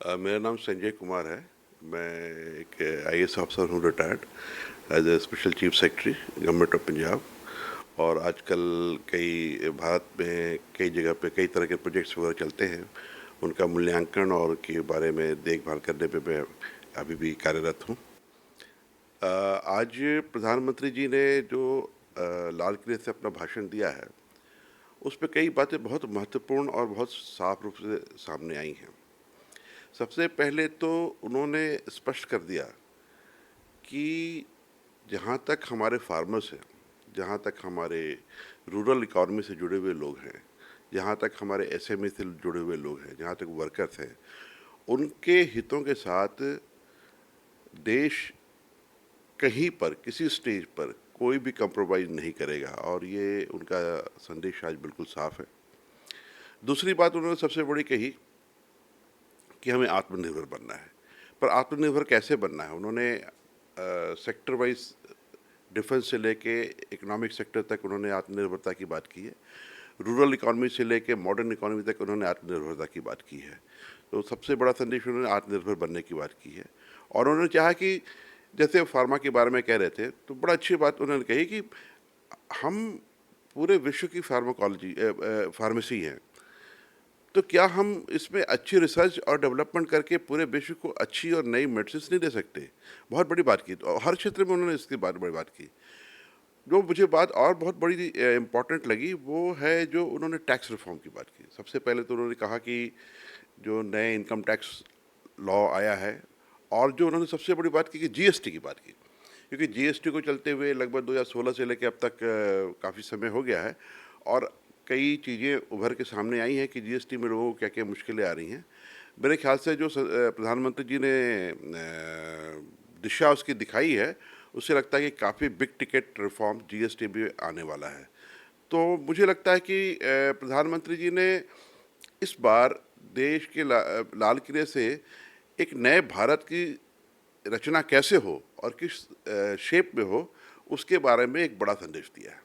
मेरा नाम संजय कुमार है। मैं एक आईएएस ऑफिसर हूँ, retired as a special chief secretary government of Punjab. और आजकल कई भारत में कई जगह पे कई तरह के प्रोजेक्ट्स वगैरह चलते हैं, उनका मूल्यांकन और के बारे में देखभाल करने पे मैं अभी भी कार्यरत हूँ। आज प्रधानमंत्री जी ने जो लाल किले से अपना भाषण दिया है, उस पे कई बातें बहुत महत्वपूर्ण और बहुत साफ रूप से सामने आई हैं। सबसे पहले तो उन्होंने स्पष्ट कर दिया कि जहाँ तक हमारे फार्मर्स हैं, जहाँ तक हमारे रूरल इकॉनमी से जुड़े हुए लोग हैं, जहाँ तक हमारे एसएमई से जुड़े हुए लोग हैं, जहाँ तक वर्कर्स हैं, उनके हितों के साथ देश कहीं पर किसी स्टेज पर कोई भी कंप्रोमाइज़ नहीं करेगा, और ये उनका संदेश आज बिल्कुल साफ है। दूसरी बात उन्होंने सबसे बड़ी कही कि हमें आत्मनिर्भर बनना है। पर आत्मनिर्भर कैसे बनना है? उन्होंने सेक्टर वाइज डिफेंस से लेके इकोनॉमिक सेक्टर तक उन्होंने आत्मनिर्भरता की बात की है। रूरल इकॉनमी से लेके मॉडर्न इकॉनमी तक उन्होंने आत्मनिर्भरता की बात की है। तो सबसे बड़ा संदेश उन्होंने आत्मनिर्भर बनने की बात की है। और उन्होंने चाहा कि जैसे फार्मा के बारे में कह रहे थे, तो बड़ा अच्छी बात उन्होंने कही कि हम पूरे विश्व की फार्मेसी हैं, तो क्या हम इसमें अच्छी रिसर्च और डेवलपमेंट करके पूरे विश्व को अच्छी और नई मेडिसिन नहीं दे सकते? बहुत बड़ी बात की। तो हर क्षेत्र में उन्होंने इसकी बात बड़ी बात की। जो मुझे बात और बहुत बड़ी इम्पोर्टेंट लगी, वो है जो उन्होंने टैक्स रिफॉर्म की बात की। सबसे पहले तो उन्होंने कहा कि जो नए इनकम टैक्स लॉ आया है, और जो उन्होंने सबसे बड़ी बात की कि जीएसटी की बात की, क्योंकि जीएसटी को चलते हुए लगभग 2016 से लेकर अब तक काफ़ी समय हो गया है, और कई चीज़ें उभर के सामने आई हैं कि जीएसटी में लोगों को क्या-क्या मुश्किलें आ रही हैं। मेरे ख्याल से जो प्रधानमंत्री जी ने दिशा उसकी दिखाई है, उससे लगता है कि काफ़ी बिग टिकट रिफॉर्म जीएसटी भी आने वाला है। तो मुझे लगता है कि प्रधानमंत्री जी ने इस बार देश के लाल किले से एक नए भारत की रचना कैसे हो और किस शेप में हो, उसके बारे में एक बड़ा संदेश दिया है।